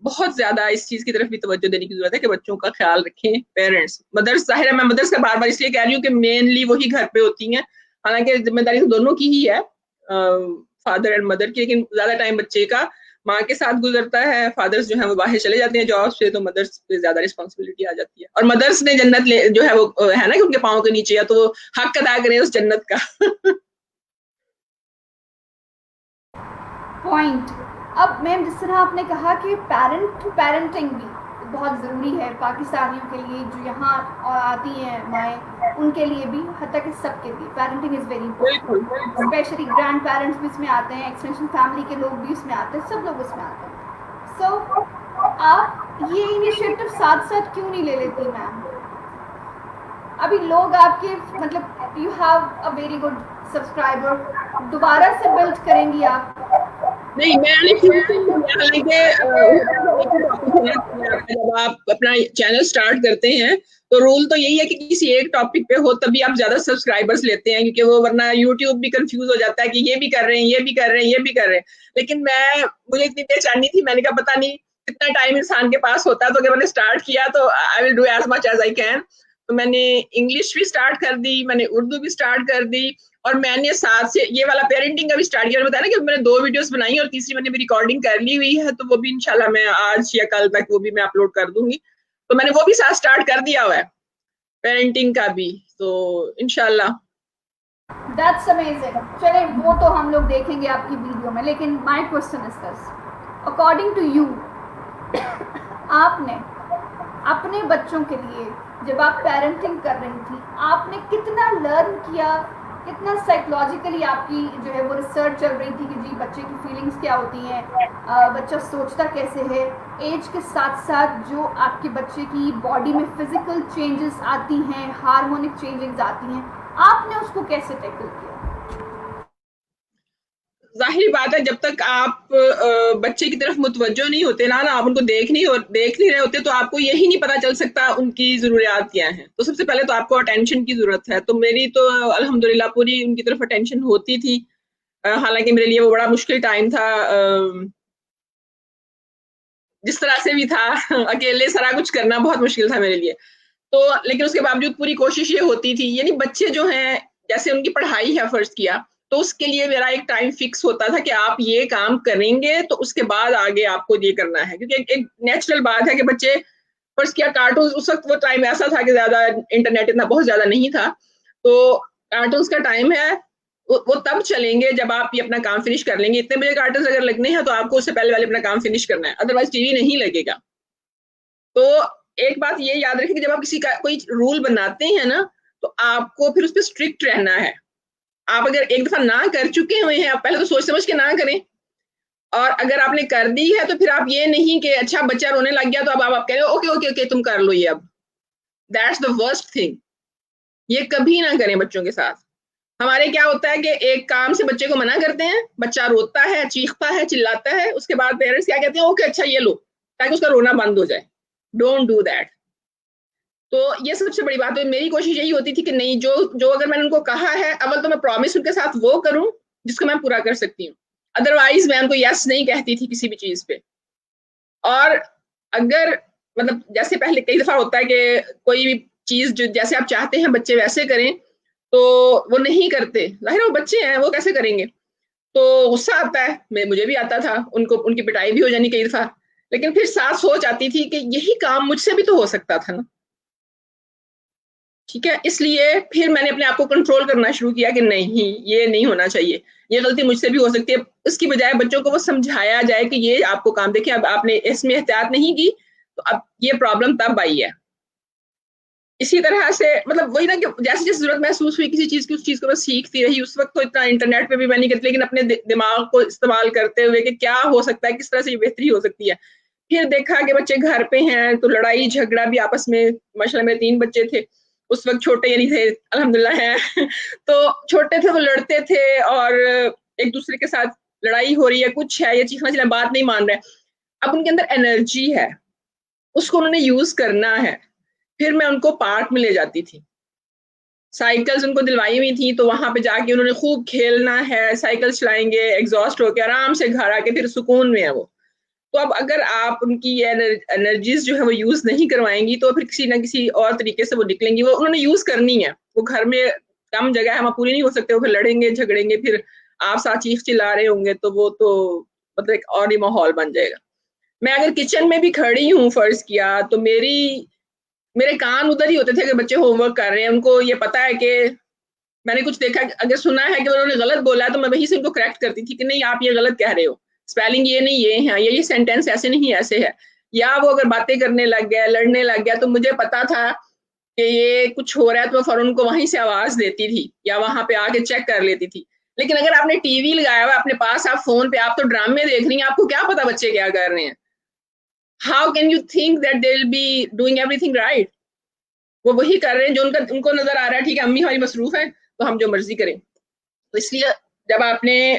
बहुत ज्यादा इस चीज की तरफ भी तवज्जो देने की जरूरत है कि बच्चों का ख्याल रखें पेरेंट्स। मदर्स, जाहिर है मैं मदर्स का बार बार इसलिए कह रही हूँ कि मेनली वही घर पे होती हैं, हालांकि जिम्मेदारी तो दोनों की ही है, फादर एंड मदर की, लेकिन ज्यादा टाइम बच्चे का माँ के साथ गुजरता है। फादर्स जो है वो बाहर चले जाते हैं जॉब से, तो मदर्स पे ज्यादा रिस्पॉन्सिबिलिटी आ जाती है। और मदर्स ने जन्नत जो है वो है ना कि उनके पाँव के नीचे है, तो वो हक अदा करें उस जन्नत का। पॉइंट। अब मैम जिस तरह आपने कहा कि पेरेंट टू पेरेंटिंग भी बहुत ज़रूरी है पाकिस्तानियों के लिए, जो यहाँ आती हैं माएँ, उनके लिए भी, हत्ता कि सबके लिए parenting is very important. Specially grand parents भी इसमें आते हैं, एक्सटेंशन फैमिली के लोग भी इसमें आते हैं, सब लोग इसमें आते हैं। सो आप ये इनिशिएटिव साथ साथ क्यों नहीं ले लेती मैम? अभी लोग आपके मतलब you have a very good subscriber, दोबारा से बिल्ड करेंगी आप? नहीं, मैंने हालांकि जब आप अपना चैनल स्टार्ट करते हैं तो रूल तो यही है कि किसी एक टॉपिक पे हो तभी आप ज्यादा सब्सक्राइबर्स लेते हैं, क्योंकि वो वरना यूट्यूब भी कंफ्यूज हो जाता है कि ये भी कर रहे हैं, ये भी कर रहे हैं, ये भी कर रहे हैं। लेकिन मुझे इतनी बेचैनी थी, मैंने कहा पता नहीं कितना टाइम इंसान के पास होता है, तो अगर मैंने स्टार्ट किया तो I will do as much as I can. तो मैंने इंग्लिश भी स्टार्ट कर दी, मैंने उर्दू भी स्टार्ट कर दी, और मैंने साथ से ये वाला पेरेंटिंग का भी स्टार्ट किया। मैंने बताया ना कि मैंने 2 वीडियोस बनाई और तीसरी मैंने भी रिकॉर्डिंग कर ली हुई है, तो वो भी इंशाल्लाह मैं आज या कल तक वो भी मैं अपलोड कर दूंगी। तो मैंने वो भी साथ स्टार्ट कर दिया हुआ है, पेरेंटिंग का भी, तो इंशाल्लाह। That's amazing. चलिए वो तो हम लोग देखेंगे आपकी वीडियो में, लेकिन my question is this, according to you आपने अपने बच्चों के लिए जब आप पेरेंटिंग कर रही थी, आपने कितना लर्न किया, कितना साइकोलॉजिकली आपकी जो है वो रिसर्च चल रही थी कि जी बच्चे की फीलिंग्स क्या होती हैं, बच्चा सोचता कैसे है, एज के साथ साथ जो आपके बच्चे की बॉडी में फिजिकल चेंजेस आती हैं, हार्मोनिक चेंजेस आती हैं, आपने उसको कैसे टैकल किया? जाहिर बात है, जब तक आप बच्चे की तरफ मुतवज्जो नहीं होते ना आप उनको देख नहीं रहे होते, तो आपको यही नहीं पता चल सकता उनकी जरूरियात क्या हैं। तो सबसे पहले तो आपको अटेंशन की जरूरत है। तो मेरी तो अल्हम्दुलिल्लाह पूरी उनकी तरफ अटेंशन होती थी। हालांकि मेरे लिए वो बड़ा मुश्किल टाइम था, जिस तरह से भी था। अकेले सारा कुछ करना बहुत मुश्किल था मेरे लिए। तो लेकिन उसके बावजूद पूरी कोशिश ये होती थी, यानी बच्चे जो हैं जैसे उनकी पढ़ाई है फर्ज किया, तो उसके लिए मेरा एक टाइम फिक्स होता था कि आप ये काम करेंगे तो उसके बाद आगे आपको ये करना है। क्योंकि एक नेचुरल बात है कि बच्चे फर्ज किया कार्टून, उस वक्त वो टाइम ऐसा था कि ज्यादा इंटरनेट इतना बहुत ज्यादा नहीं था, तो कार्टून का टाइम है, वो तब चलेंगे जब आप ये अपना काम फिनिश कर लेंगे। इतने बजे कार्टून अगर लगने हैं तो आपको उससे पहले वाले अपना काम फिनिश करना है, अदरवाइज टीवी नहीं लगेगा। तो एक बात ये याद रखें कि जब आप किसी का कोई रूल बनाते हैं ना, तो आपको फिर उस पर स्ट्रिक्ट रहना है। आप अगर एक दफा ना कर चुके हुए हैं, आप पहले तो सोच समझ के ना करें, और अगर आपने कर दी है तो फिर आप ये नहीं कि अच्छा बच्चा रोने लग गया तो अब आप कह रहे हो ओके ओके ओके तुम कर लो ये, अब दैट्स द वर्स्ट थिंग। ये कभी ना करें बच्चों के साथ। हमारे क्या होता है कि एक काम से बच्चे को मना करते हैं, बच्चा रोता है, चीखता है, चिल्लाता है, उसके बाद पेरेंट्स क्या कहते हैं, ओके अच्छा ये लो, ताकि उसका रोना बंद हो जाए। Don't do that. तो ये सबसे बड़ी बात है। मेरी कोशिश यही होती थी कि नहीं, जो जो अगर मैंने उनको कहा है, अव्वल तो मैं प्रॉमिस उनके साथ वो करूं जिसको मैं पूरा कर सकती हूँ, अदरवाइज मैं उनको यस नहीं कहती थी किसी भी चीज पे। और अगर मतलब जैसे पहले कई दफा होता है कि कोई भी चीज जो जैसे आप चाहते हैं बच्चे वैसे करें, तो वो नहीं करते, जाहिर है वो बच्चे हैं, वो कैसे करेंगे, तो गुस्सा आता है। मुझे भी आता था, उनको उनकी पिटाई भी हो जानी कई दफा, लेकिन फिर साथ सोच आती थी कि यही काम मुझसे भी तो हो सकता था ना। ठीक है, इसलिए फिर मैंने अपने आप को कंट्रोल करना शुरू किया कि नहीं ये नहीं होना चाहिए, ये गलती मुझसे भी हो सकती है। उसकी बजाय बच्चों को वो समझाया जाए कि ये आपको काम, देखिए अब आपने इसमें एहतियात नहीं की तो अब ये प्रॉब्लम तब आई है। इसी तरह से मतलब वही ना कि जैसे जैसे जरूरत महसूस हुई किसी चीज की, उस चीज को मैं सीखती रही। उस वक्त तो इतना इंटरनेट पे भी मैं नहीं करती, लेकिन अपने दिमाग को इस्तेमाल करते हुए कि क्या हो सकता है, किस तरह से ये बेहतरी हो सकती है। फिर देखा कि बच्चे घर पे हैं तो लड़ाई झगड़ा भी आपस में, माशाल्लाह मेरे 3 बच्चे थे उस वक्त, छोटे यानी थे अल्हम्दुलिल्लाह हैं। तो छोटे थे वो लड़ते थे और एक दूसरे के साथ लड़ाई हो रही है, कुछ है, ये चीखना चिल्लाना, बात नहीं मान रहे। अब उनके अंदर एनर्जी है, उसको उन्होंने यूज करना है। फिर मैं उनको पार्क में ले जाती थी, साइकिल्स उनको दिलवाई हुई थी, तो वहां पे जाके उन्होंने खूब खेलना है, साइकिल चलाएंगे, एग्जॉस्ट होके आराम से घर आके फिर सुकून में है वो। तो अब अगर आप उनकी ये एनर्जीज जो है वो यूज नहीं करवाएंगी तो फिर किसी ना किसी और तरीके से वो निकलेंगी, वो उन्होंने यूज करनी है। वो घर में कम जगह है, वहां पूरी नहीं हो सकते, वो फिर लड़ेंगे झगड़ेंगे, फिर आप साथ चीख चिल्ला रहे होंगे, तो वो तो मतलब एक और ही माहौल बन जाएगा। मैं अगर किचन में भी खड़ी हूँ फर्ज किया, तो मेरे कान उधर ही होते थे कि बच्चे होमवर्क कर रहे हैं, उनको ये पता है कि मैंने कुछ देखा, अगर सुना है कि उन्होंने गलत बोला है तो मैं वहीं से उनको करेक्ट करती थी कि नहीं आप ये गलत कह रहे हो, स्पेलिंग ये नहीं ये है, ये सेंटेंस ऐसे नहीं ऐसे है। या वो अगर बातें करने लग गया, लड़ने लग गया, तो मुझे पता था कि ये कुछ हो रहा है, तो मैं फौरन उनको वहीं से आवाज देती थी या वहां पे आके चेक कर लेती थी। लेकिन अगर आपने टीवी लगाया हुआ अपने पास, आप फोन पे, आप तो ड्रामे देख रही हैं, आपको क्या पता बच्चे क्या कर रहे हैं। How can you think that they will be doing everything right. वो वही कर रहे हैं जो उनको नजर आ रहा है, ठीक है अम्मी हमारी मसरूफ है तो हम जो मर्जी करें। तो इसलिए जब आपने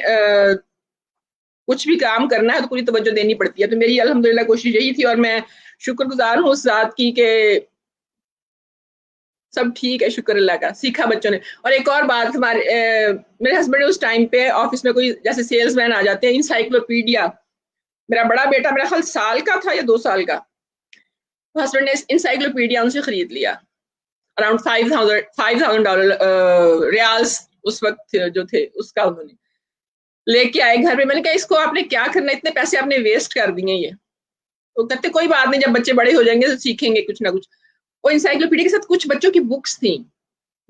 कुछ भी काम करना है तो पूरी तवज्जो देनी पड़ती है। तो मेरी अल्हम्दुलिल्लाह कोशिश यही थी, और मैं शुक्रगुजार हूँ उस जात की कि सब ठीक है, शुक्र अल्लाह का, सीखा बच्चों ने। और एक और बात, मेरे हस्बैंड ने उस टाइम पे ऑफिस में कोई जैसे सेल्समैन आ जाते हैं, इंसाइक्लोपीडिया, मेरा बड़ा बेटा मेरा ख्याल साल का था या 2 साल का, हस्बैंड ने इंसाइक्लोपीडिया उनसे खरीद लिया, अराउंड $5,000 रियाल्स उस वक्त जो थे उसका उन्होंने लेके आए घर पे। मैंने कहा इसको आपने क्या करना, इतने पैसे आपने वेस्ट कर दिए ये। तो कहते कोई बात नहीं, जब बच्चे बड़े हो जाएंगे तो सीखेंगे कुछ ना कुछ। वो इंसाइक्लोपीडिया के साथ कुछ बच्चों की बुक्स थी,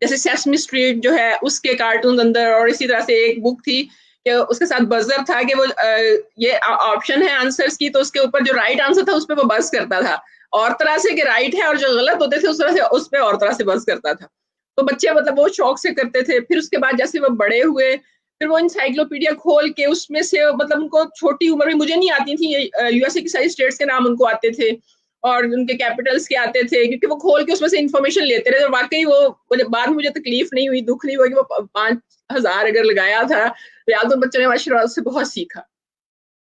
जैसे सेसमी स्ट्रीट जो है उसके कार्टून अंदर, और इसी तरह से एक बुक थी कि उसके साथ बजर था कि वो ये ऑप्शन है आंसर्स की, तो उसके ऊपर जो राइट आंसर था उस पर वो बस करता था और तरह से कि राइट है, और जो गलत होते थे उस तरह से उस पर और तरह से बस करता था। तो बच्चे मतलब बहुत शौक से करते थे। फिर उसके बाद जैसे वो बड़े हुए, फिर वो इंसाइक्लोपीडिया खोल के उसमें से मतलब उनको छोटी उम्र में, मुझे नहीं आती थी, यूएसए की सारी स्टेट्स के नाम उनको आते थे और उनके कैपिटल्स के आते थे, क्योंकि वो खोल के उसमें से इंफॉर्मेशन लेते रहे। और वाकई वो बाद में मुझे तकलीफ नहीं हुई, दुख नहीं हुआ कि वो 5,000 अगर लगाया था रियाल, तो बच्चों ने माशाल्लाह उससे बहुत सीखा।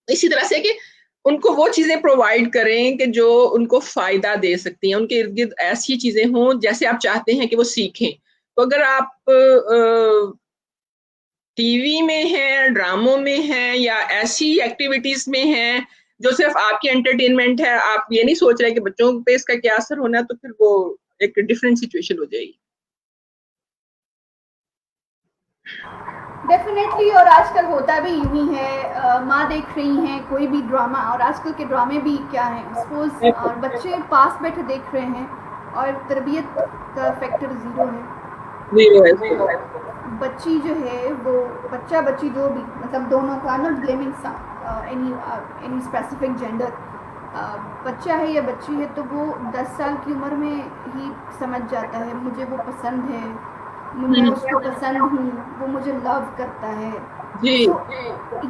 इसी तरह से कि उनको वो चीजें प्रोवाइड करें कि जो उनको फायदा दे सकती हैं, उनके इर्द गिर्द ऐसी चीजें हों जैसे आप चाहते हैं कि वो सीखें। तो अगर आप टीवी में हैं, ड्रामों में हैं, या ऐसी एक्टिविटीज में हैं जो सिर्फ आपकी एंटरटेनमेंट है, आप ये नहीं सोच रहे कि बच्चों पे इसका क्या असर होना है, तो फिर वो एक डिफरेंट सिचुएशन हो जाएगी। डेफिनेटली। और आजकल होता भी यूं ही है, माँ देख रही हैं कोई भी ड्रामा, और आजकल के ड्रामे भी क्या हैं सपोज, और बच्चे पास बैठे देख रहे हैं और तरबियत का फैक्टर ज़ीरो है। बच्ची जो है वो बच्चा बच्ची जो भी, मतलब दोनों का, not blaming any specific gender, बच्चा है या बच्ची है, तो वो 10 साल की उम्र में ही समझ जाता है मुझे वो पसंद है, मैं उसको पसंद हूँ, वो मुझे लव करता है। तो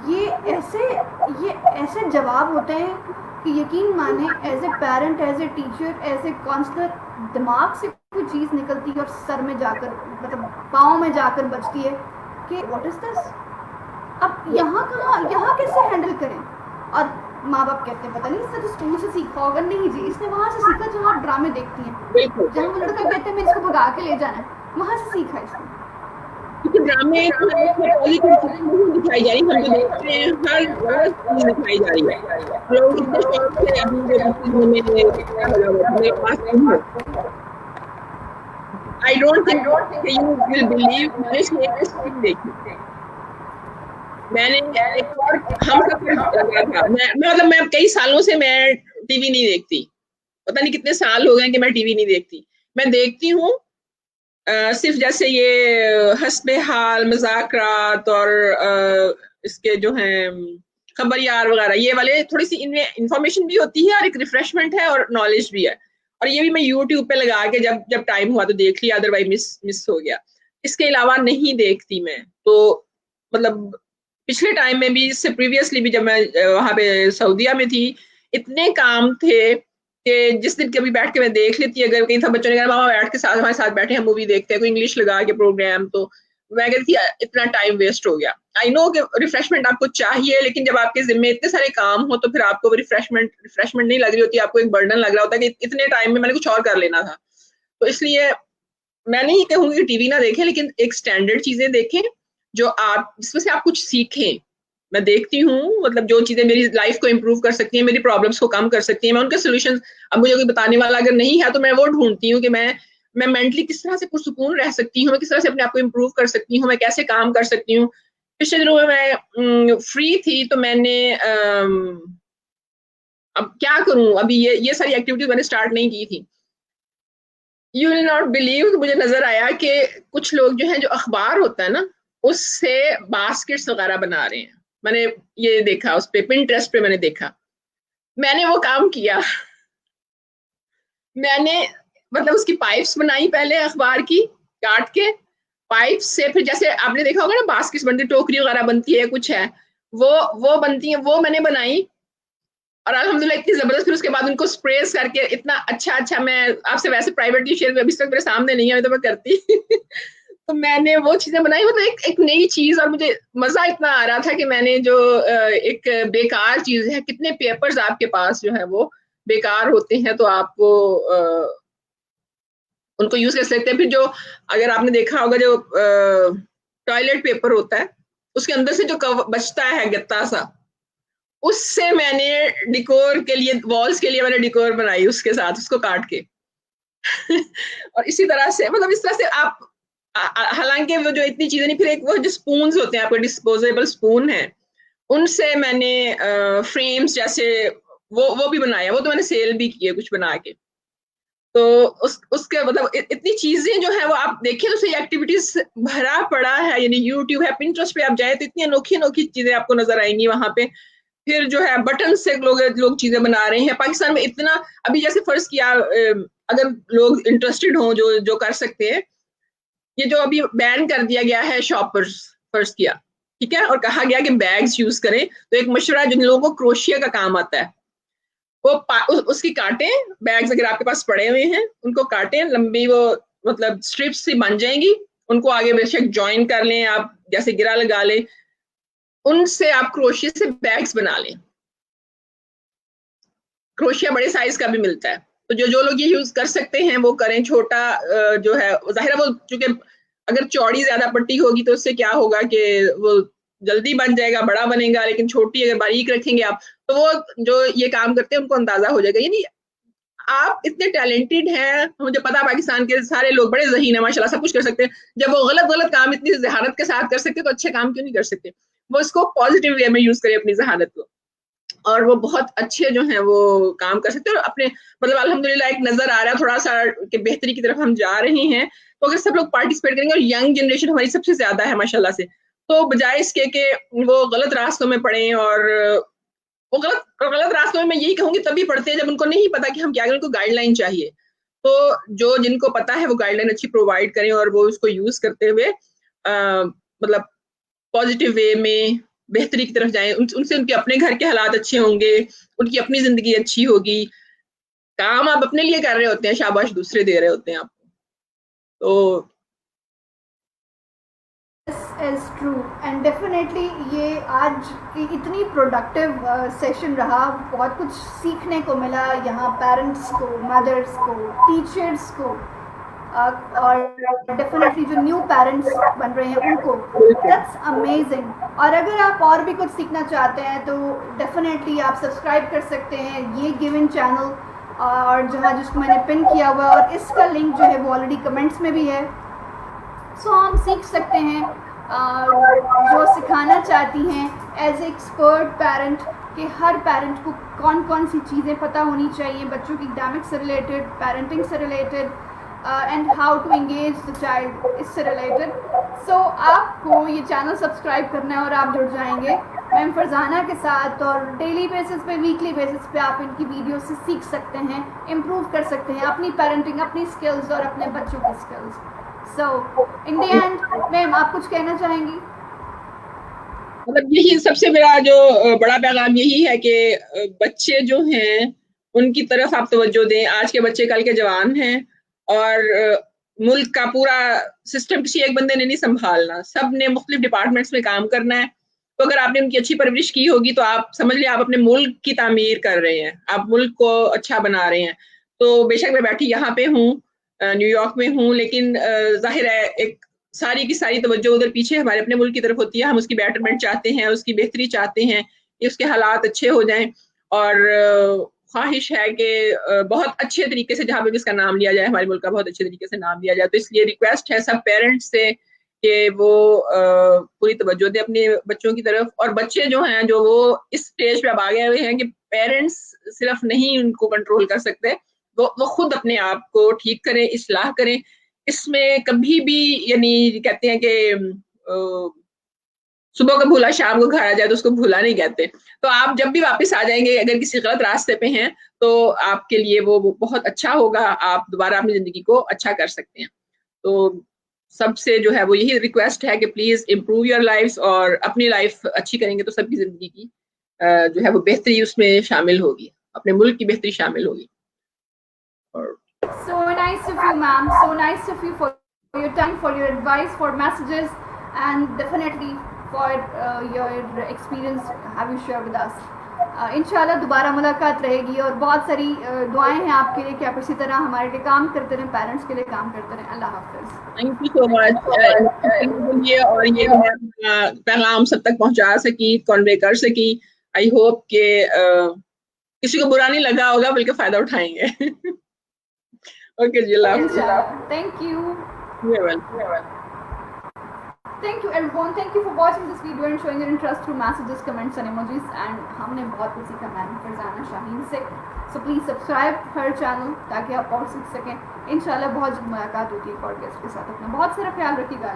ये ऐसे जवाब होते हैं कि यकीन माने as a parent, as a teacher, as a counsellor, दिमाग से कोई चीज़ निकलती है और सर में जाकर, मतलब पाँव में जाकर बजती है कि व्हाट इज दिस। अब यहाँ कैसे हैंडल करें। और माँ बाप कहते हैं पता नहीं इसने तो स्कूल से सीखा होगा। नहीं जी, इसने वहाँ से सीखा जहाँ आप ड्रामे देखती हैं, जहाँ वो लड़का कहते हैं मैं इसको भगा के ले जाना है, वहाँ से सीखा इसने। क्योंकि ड्रामे पॉजिटिव चीजें नहीं दिखाई जा रही, हम जो देख रहे हैं हर गलत चीज दिखाई जा रही है। लोग इतने शौक से अभी मेरे पास नहीं है। I don't think you will believe, मैंने देखी, मैंने एक और हम था, मैं कई सालों से मैं टीवी नहीं देखती, पता नहीं कितने साल हो गए कि मैं टीवी नहीं देखती। मैं देखती हूँ सिर्फ जैसे ये हस्बे हाल, मजाकरात और इसके जो हैं खबरयार वगैरह, ये वाले थोड़ी सी इनमें इंफॉर्मेशन भी होती है और एक रिफ्रेशमेंट है और नॉलेज भी है। और ये भी मैं यूट्यूब पे लगा के जब टाइम हुआ तो देख लिया, अदरवाइज मिस हो गया। इसके अलावा नहीं देखती मैं। तो मतलब पिछले टाइम में भी, इससे प्रीवियसली भी, जब मैं वहां पे सऊदीया में थी, इतने काम थे कि जिस दिन कभी बैठ के मैं देख लेती, अगर कहीं था बच्चों ने कहा मामा बैठ के साथ हमारे साथ बैठे हम मूवी देखते हैं, कोई इंग्लिश लगा के प्रोग्राम, तो मैं कहती थी इतना टाइम वेस्ट हो गया। आई नो कि रिफ्रेशमेंट आपको चाहिए, लेकिन जब आपके जिम्मे इतने सारे काम हो तो फिर आपको रिफ्रेशमेंट नहीं लग रही होती, आपको एक बर्डन लग रहा होता है कि इतने टाइम में मैंने कुछ और कर लेना था। तो इसलिए मैं नहीं कहूंगी कि टीवी ना देखें, लेकिन एक स्टैंडर्ड चीजें देखें जो आप जिसमें से आप कुछ सीखें। मैं देखती हूँ, मतलब जो चीजें मेरी लाइफ को इम्प्रूव कर सकती हैं, मेरी प्रॉब्लम्स को कम कर सकती हैं, मैं उनके सोल्यूशन, अब मुझे कोई बताने वाला अगर नहीं है तो मैं वो ढूंढती हूँ कि मैं मेंटली किस तरह से पुरसुकून रह सकती हूँ, मैं किस तरह से अपने आप को इम्प्रूव कर सकती हूँ, मैं कैसे काम कर सकती हूँ। पिछले दिनों में मैं फ्री थी तो मैंने अब क्या करूं, अभी ये सारी एक्टिविटीज मैंने स्टार्ट नहीं की थी। यू विल नॉट बिलीव, मुझे नजर आया कि कुछ लोग जो हैं, जो अखबार होता है ना, उससे बास्केट्स वगैरह बना रहे हैं। मैंने ये देखा, उस पे पिंटरेस्ट पे मैंने देखा, मैंने वो काम किया। मैंने मतलब उसकी पाइप्स बनाई पहले अखबार की, काट के पाइप से, फिर जैसे आपने देखा होगा ना बास्केट्स बनती, टोकरी वगैरह बनती है, कुछ है वो बनती है, वो मैंने बनाई। और अल्हम्दुलिल्लाह इतनी जबरदस्त, फिर उसके बाद उनको स्प्रेस करके इतना अच्छा, मैं आपसे वैसे प्राइवेटली शेयर, अभी तक मेरे सामने नहीं है तो मैं करती। तो मैंने वो चीजें बनाई, मतलब एक नई चीज, और मुझे मजा इतना आ रहा था कि मैंने जो एक बेकार चीज है, कितने पेपर्स आपके पास जो है वो बेकार होते हैं, तो आप वो उनको यूज कर सकते हैं। फिर जो, अगर आपने देखा होगा, जो टॉयलेट पेपर होता है, उसके अंदर से जो बचता है गत्ता सा, उससे मैंने डिकोर के लिए, वॉल्स के लिए मैंने डिकोर बनाई उसके साथ, उसको काट के। और इसी तरह से, मतलब इस तरह से आप, हालांकि वो जो इतनी चीजें नहीं, फिर एक वो जो स्पून्स होते हैं, आपके डिस्पोजेबल स्पून है, उनसे मैंने फ्रेम्स जैसे वो भी बनाया, वो तो मैंने सेल भी किए कुछ बना के। तो उसके मतलब इतनी चीजें जो है वो आप देखिए तो सही, एक्टिविटीज भरा पड़ा है, यानी यूट्यूब है, पिंटरेस्ट पे आप जाए तो इतनी अनोखी अनोखी चीजें आपको नजर आएंगी वहां पे। फिर जो है बटन से लोग चीजें बना रहे हैं पाकिस्तान में इतना। अभी जैसे फर्ज किया, अगर लोग इंटरेस्टेड हों, जो जो कर सकते हैं, ये जो अभी बैन कर दिया गया है शॉपर्स, फर्ज किया, ठीक है, और कहा गया कि बैग्स यूज करें, तो एक मशवरा जिन लोगों को क्रोशिया का काम आता है, वो उसकी काटें, बैग्स अगर आपके पास पड़े हुए हैं उनको काटें, लंबी वो मतलब स्ट्रिप्स सी बन जाएंगी, उनको आगे बेशक ज्वाइन कर लें आप, जैसे गिरा लगा लें, उनसे आप क्रोशिया से बैग्स बना लें। क्रोशिया बड़े साइज का भी मिलता है, तो जो जो लोग ये यूज कर सकते हैं वो करें। छोटा जो है, जाहिर है वो, चूंकि अगर चौड़ी ज्यादा पट्टी होगी तो उससे क्या होगा कि वो जल्दी बन जाएगा, बड़ा बनेगा, लेकिन छोटी अगर बारीक रखेंगे आप, तो वो जो ये काम करते हैं उनको अंदाजा हो जाएगा। यानी आप इतने टैलेंटेड हैं, मुझे पता पाकिस्तान के सारे लोग बड़े ज़हीन है माशाल्लाह, सब कुछ कर सकते हैं। जब वो गलत गलत काम इतनी जहानत के साथ कर सकते हैं, तो अच्छे काम क्यों नहीं कर सकते। वो इसको पॉजिटिव वे में यूज करें अपनी जहानत को, और वो बहुत अच्छे जो हैं वो काम कर सकते हैं। और अपने मतलब अल्हम्दुलिल्लाह एक नजर आ रहा है थोड़ा सा कि बेहतरी की तरफ हम जा रहे हैं। तो अगर सब लोग पार्टिसिपेट करेंगे, और यंग जनरेशन हमारी सबसे ज्यादा है माशाल्लाह से, तो बजाय इसके कि वो गलत रास्तों में पड़े, और वो गलत रास्तों में मैं यही कहूंगी तभी पढ़ते हैं जब उनको नहीं पता कि हम क्या करें, उनको गाइडलाइन चाहिए। तो जो जिनको पता है वो गाइडलाइन अच्छी प्रोवाइड करें, और वो उसको यूज करते हुए मतलब पॉजिटिव वे में बेहतरी की तरफ जाएं। उनसे उनके अपने घर के हालात अच्छे होंगे, उनकी अपनी जिंदगी अच्छी होगी। काम आप अपने लिए कर रहे होते हैं, शाबाश दूसरे दे रहे होते हैं आपको। तो इज ट्रू एंड डेफिनेटली ये आज की इतनी प्रोडक्टिव सेशन रहा, बहुत कुछ सीखने को मिला यहाँ, पेरेंट्स को, मदर्स को, टीचर्स को, और डेफिनेटली जो न्यू पेरेंट्स बन रहे हैं उनको, दैट्स अमेजिंग। और अगर आप और भी कुछ सीखना चाहते हैं तो डेफिनेटली आप सब्सक्राइब कर सकते हैं ये गिवन चैनल, और जहाँ जिसको मैंने पिन किया हुआ, और इसका लिंक जो है वो ऑलरेडी कमेंट्स में भी है। सो हम सीख सकते हैं, जो सिखाना चाहती हैं एज एक्सपर्ट पेरेंट, कि हर पेरेंट को कौन कौन सी चीज़ें पता होनी चाहिए बच्चों की एकेडमिक्स से रिलेटेड, पेरेंटिंग से related, and how to engage the child, इससे रिलेटेड। सो आपको ये चैनल सब्सक्राइब करना है और आप जुड़ जाएंगे मैम फरजाना के साथ, और डेली बेसिस पे, वीकली बेसिस पे आप इनकी वीडियो से सीख सकते हैं, इम्प्रूव कर सकते हैं अपनी पेरेंटिंग, अपनी स्किल्स और अपने बच्चों की skills. So in the end ma'am आप कुछ कहना चाहेंगी? मतलब यही सबसे बड़ा जो बड़ा पैगाम यही है कि बच्चे जो हैं उनकी तरफ आप तवज्जो दें। आज के बच्चे कल के जवान हैं, और मुल्क का पूरा सिस्टम किसी एक बंदे ने नहीं संभालना, सब ने मुख्तलिफ डिपार्टमेंट्स में काम करना है। तो अगर आपने उनकी अच्छी परवरिश की होगी तो आप समझ लिया आप अपने मुल्क की तामीर कर रहे हैं, आप मुल्क को अच्छा बना रहे हैं। तो बेशक मैं बैठी यहाँ पे हूँ, न्यूयॉर्क में हूँ, लेकिन जाहिर है एक सारी की सारी तवज्जो उधर पीछे हमारे अपने मुल्क की तरफ होती है। हम उसकी बेटरमेंट चाहते हैं, उसकी बेहतरी चाहते हैं कि उसके हालात अच्छे हो जाएं, और ख्वाहिश है कि बहुत अच्छे तरीके से जहाँ पे भी इसका नाम लिया जाए, हमारे मुल्क का बहुत अच्छे तरीके से नाम लिया जाए। तो इसलिए रिक्वेस्ट है सब पेरेंट्स से कि वो पूरी तवज्जो दें अपने बच्चों की तरफ। और बच्चे जो हैं, जो वो इस स्टेज पे अब आ गए हुए हैं कि पेरेंट्स सिर्फ नहीं उनको कंट्रोल कर सकते, वो खुद अपने आप को ठीक करें, इस्लाह करें। इसमें कभी भी, यानी कहते हैं कि सुबह को भूला शाम को घर आ जाए तो उसको भूला नहीं कहते। तो आप जब भी वापस आ जाएंगे, अगर किसी गलत रास्ते पे हैं, तो आपके लिए वो बहुत अच्छा होगा, आप दोबारा अपनी जिंदगी को अच्छा कर सकते हैं। तो सबसे जो है वो यही रिक्वेस्ट है कि प्लीज इम्प्रूव योर लाइफ, और अपनी लाइफ अच्छी करेंगे तो सबकी जिंदगी की जो है वो बेहतरी उसमें शामिल होगी, अपने मुल्क की बेहतरी शामिल होगी। और So nice of you, ma'am. So nice of you for your time, for your advice, for messages, and definitely for your experience have you shared with us. इंशाल्लाह दोबारा मुलाकात रहेगी, और बहुत सारी दुआएं हैं आपके लिए कि आप इसी तरह हमारे लिए काम करते रहें, पेरेंट्स के लिए काम करते रहें। अल्लाह हाफिज। Thank you so much. ये मैं पैगाम सब तक पहुंचा सकी, कन्वे कर सकी। आई होप कि किसी को बुरा नहीं लगा होगा, बल्कि फायदा उठाएंगे। ओके जी, thank you. Thank you everyone, thank you for watching this video and showing your interest through messages, comments and emojis, and हमने बहुत कुछ सीखा मैम फरजाना शाहीन से। So please subscribe her channel ताकि आप और सीख सकें। इंशाल्लाह बहुत जल्द मुलाकात होती है एक और गेस्ट के साथ। अपना बहुत सारा ख्याल रखिएगा।